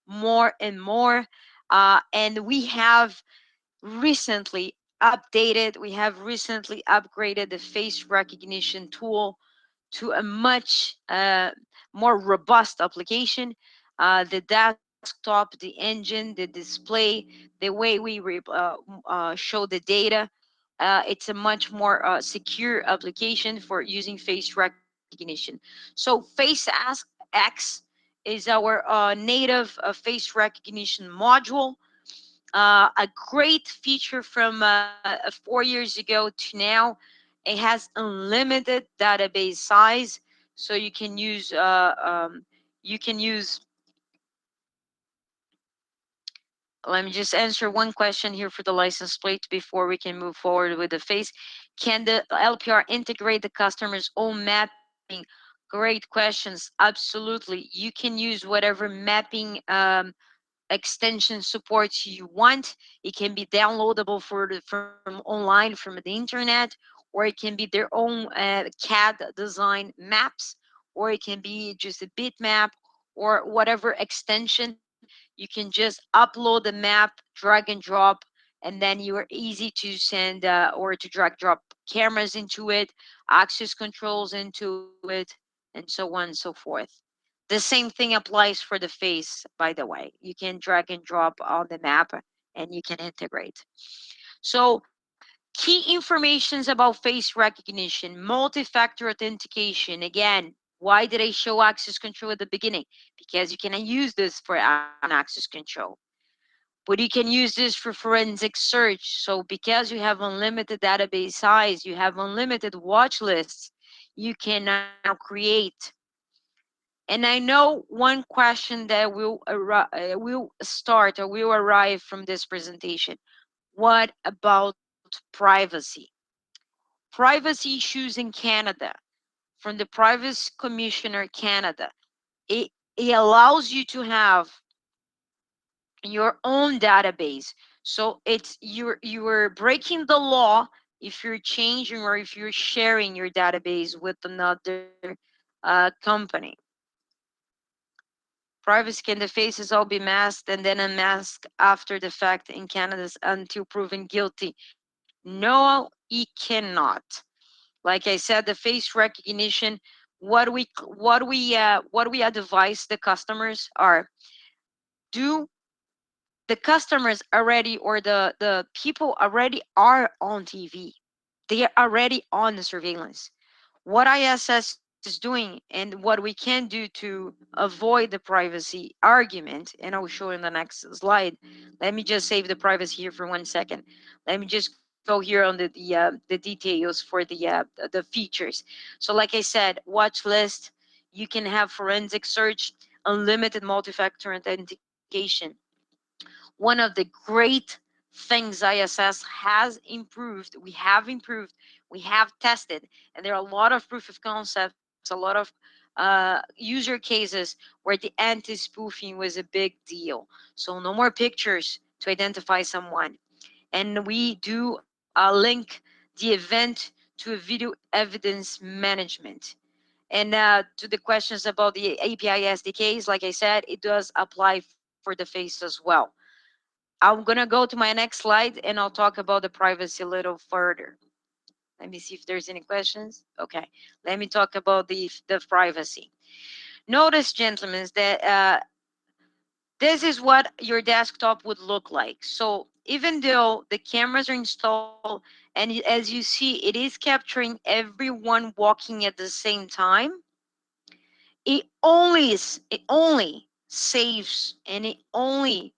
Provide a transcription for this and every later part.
more and more. And we have recently upgraded the face recognition tool to a much more robust application. The desktop, the engine, the display, the way we show the data, it's a much more secure application for using face recognition. So X is our native face recognition module, a great feature from 4 years ago to now. It has unlimited database size, so you can use. Let me just answer one question here for the license plate before we can move forward with the face. Can the LPR integrate the customer's own mapping? Great questions. Absolutely. You can use whatever mapping extension supports you want. It can be downloadable from online from the internet, or it can be their own CAD design maps, or it can be just a bitmap or whatever extension. You can just upload the map, drag and drop, and then you are easy to send or to drag drop cameras into it, access controls into it, and so on and so forth. The same thing applies for the face, by the way. You can drag and drop on the map and you can integrate. So, key informations about face recognition, multi-factor authentication. Again, why did I show access control at the beginning? Because you can use this for an access control. But you can use this for forensic search. So because you have unlimited database size, you have unlimited watch lists, you can now create. And I know one question that will start or will arrive from this presentation. What about privacy? Privacy issues in Canada from the Privacy Commissioner Canada. It allows you to have your own database. So it's you're breaking the law if you're changing or if you're sharing your database with another company. Privacy, can the faces all be masked and then unmasked after the fact in Canada until proven guilty? No, it cannot. Like I said, the face recognition. What we advise the customers are, do the customers already or the people already are on TV. They are already on the surveillance. What ISS is doing and what we can do to avoid the privacy argument, and I'll show in the next slide. Let me just save the privacy here for 1 second. Let me just go here on the details for the features. So like I said, watch list. You can have forensic search, unlimited multi-factor authentication. One of the great things ISS has improved, we have tested, and there are a lot of proof of concepts, a lot of user cases where the anti-spoofing was a big deal. So no more pictures to identify someone. And we do link the event to a video evidence management. And to the questions about the API SDKs, like I said, it does apply for the face as well. I'm gonna go to my next slide and I'll talk about the privacy a little further. Let me see if there's any questions. Okay, let me talk about the privacy. Notice, gentlemen, that this is what your desktop would look like. So even though the cameras are installed, and as you see, it is capturing everyone walking at the same time, it only saves and it only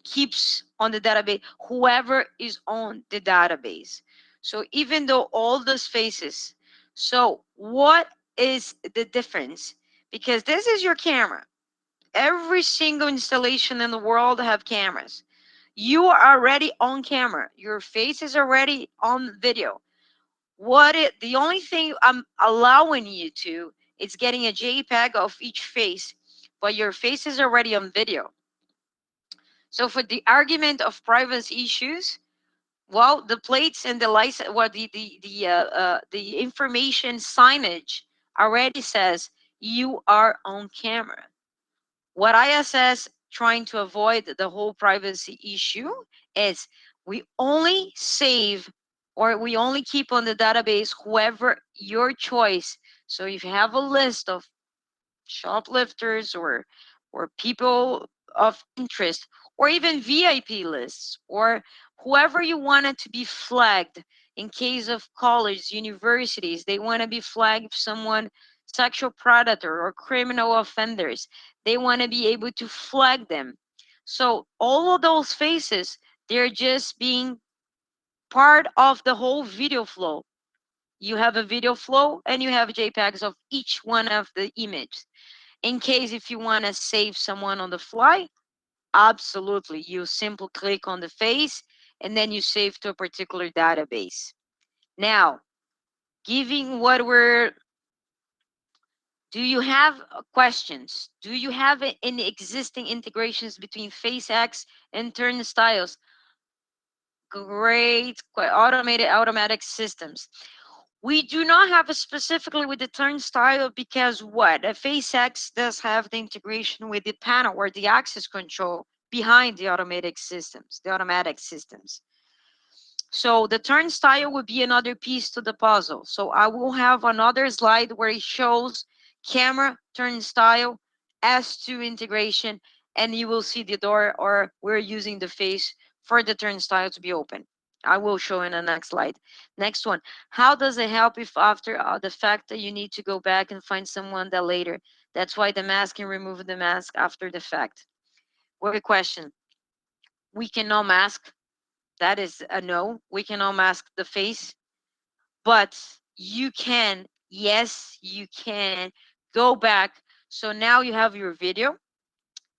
keeps on the database whoever is on the database. So even though all those faces, so what is the difference? Because this is your camera. Every single installation in the world have cameras. You are already on camera. Your face is already on video. The only thing I'm allowing you to is getting a JPEG of each face, but your face is already on video. So for the argument of privacy issues, well, the plates and the license, well, the information signage already says you are on camera. What ISS trying to avoid the whole privacy issue is we only save or we only keep on the database whoever your choice. So if you have a list of shoplifters or people of interest or even VIP lists or whoever you wanted to be flagged in case of college universities they want to be flagged if someone sexual predator or criminal offenders they want to be able to flag them. So all of those faces they're just being part of the whole video flow. You have a video flow and you have JPEGs of each one of the images in case if you want to save someone on the fly. Absolutely, you simply click on the face and then you save to a particular database. Now, giving what we're do you have questions? Do you have any existing integrations between FaceX and turnstiles? Great automatic systems. We do not have a specifically with the turnstile because what? A FaceX does have the integration with the panel or the access control behind the automatic systems. So the turnstile would be another piece to the puzzle. So I will have another slide where it shows camera, turnstile, S2 integration, and you will see the door or we're using the face for the turnstile to be open. I will show in the next slide. Next one. How does it help if after the fact that you need to go back and find someone that later? That's why the mask can remove the mask after the fact. What a question. We cannot mask. That is a no. We cannot mask the face, but you can, yes, you can go back. So now you have your video,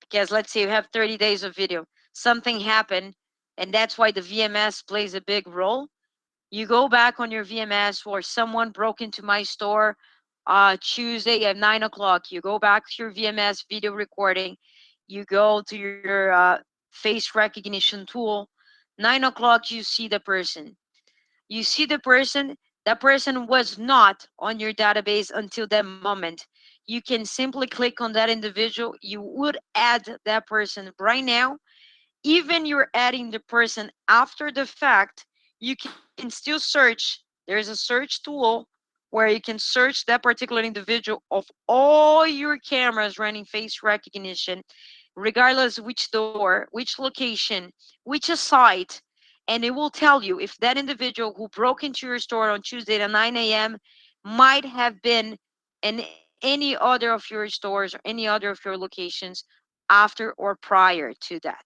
because let's say you have 30 days of video, something happened, and that's why the VMS plays a big role. You go back on your VMS or someone broke into my store Tuesday at 9 o'clock. You go back to your VMS video recording. You go to your face recognition tool. 9 o'clock, you see the person. You see the person. That person was not on your database until that moment. You can simply click on that individual. You would add that person right now. Even you're adding the person after the fact, you can still search. There's a search tool where you can search that particular individual of all your cameras running face recognition, regardless which door, which location, which site, and it will tell you if that individual who broke into your store on Tuesday at 9 a.m. might have been in any other of your stores or any other of your locations after or prior to that.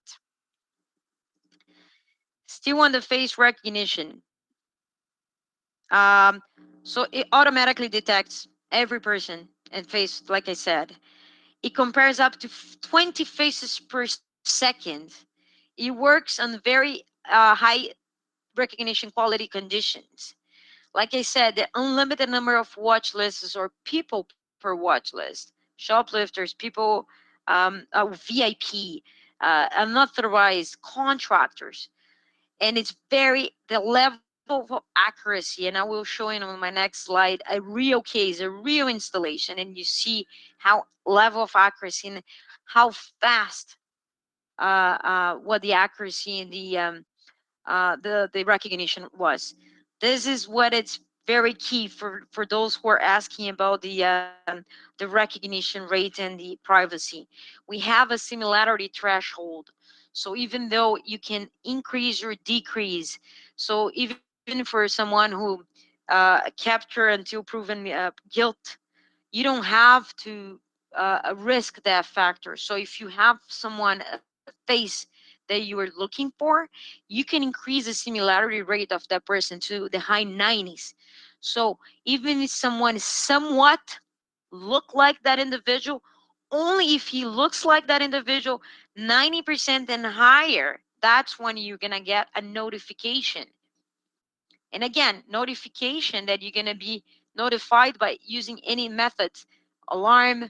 Still on the face recognition. Um, so it automatically detects every person and face, like I said. It compares up to 20 faces per second. It works on very high recognition quality conditions. Like I said, the unlimited number of watch lists or people per watch list, shoplifters, people, VIP, unauthorized contractors, and it's very the level of accuracy, and I will show you on my next slide a real case, a real installation, and you see how level of accuracy and how fast what the accuracy and the recognition was. This is what it's very key for those who are asking about the recognition rate and the privacy. We have a similarity threshold. So even though you can increase or decrease, so even for someone who capture until proven guilt, you don't have to risk that factor. So if you have someone a face that you are looking for, you can increase the similarity rate of that person to the high 90s. So even if someone somewhat look like that individual, only if he looks like that individual 90% and higher, that's when you're gonna get a notification. And again, notification that you're going to be notified by using any methods, alarm,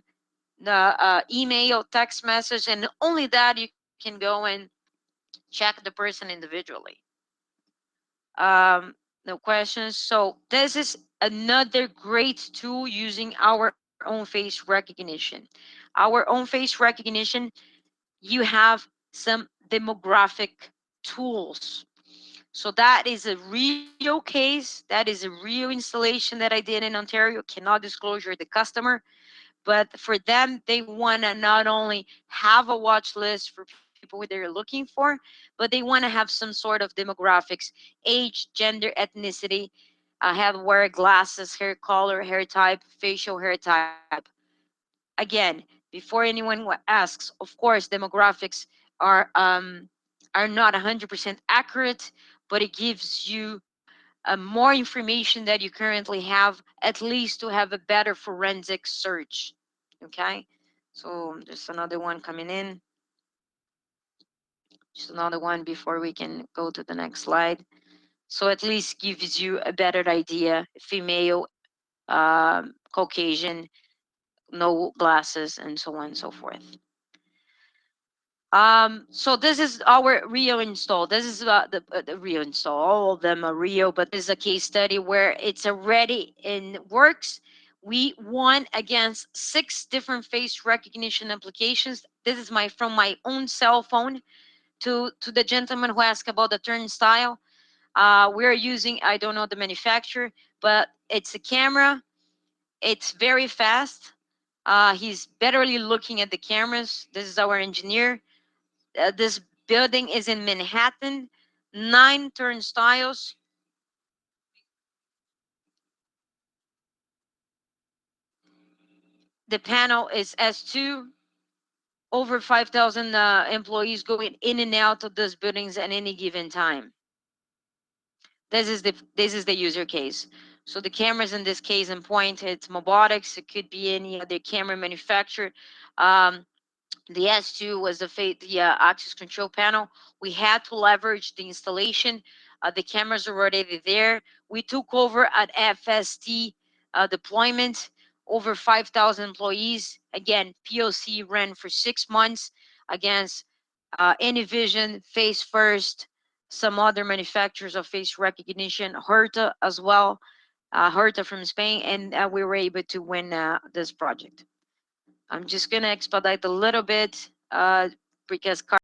the email, text message, and only that you can go and check the person individually. Um, no questions. So this is another great tool using our own face recognition. our own face recognition, you have some demographic tools. So that is a real case. That is a real installation that I did in Ontario. Cannot disclosure the customer, but for them, they want to not only have a watch list for people who they're looking for, but they want to have some sort of demographics, age, gender, ethnicity, have wear glasses, hair color, hair type, facial hair type. Again, before anyone asks, of course, demographics are um, are not 100% accurate, but it gives you more information that you currently have, at least to have a better forensic search. Okay, so there's another one coming in. Just another one before we can go to the next slide. So at least gives you a better idea. Female, Caucasian, no glasses, and so on and so forth. So this is our Rio install. This is the Rio install. All of them are Rio, but this is a case study where it's already in works. We won against 6 different face recognition applications. This is my from my own cell phone to the gentleman who asked about the turnstile. We're using, I don't know the manufacturer, but it's a camera. It's very fast. He's barely looking at the cameras. This is our engineer. This building is in Manhattan, 9 turnstiles. The panel is S2. Over 5,000 employees going in and out of those buildings at any given time. This is the user case. So the cameras in this case in point, it's Mobotics. It could be any other camera manufacturer. Um, the S2 was the access control panel. We had to leverage the installation. The cameras are already there. We took over at FST deployment, over 5,000 employees. Again, POC ran for 6 months against Anyvision, Face First, some other manufacturers of face recognition, Herta as well, Herta from Spain, and we were able to win this project. I'm just going to expedite a little bit because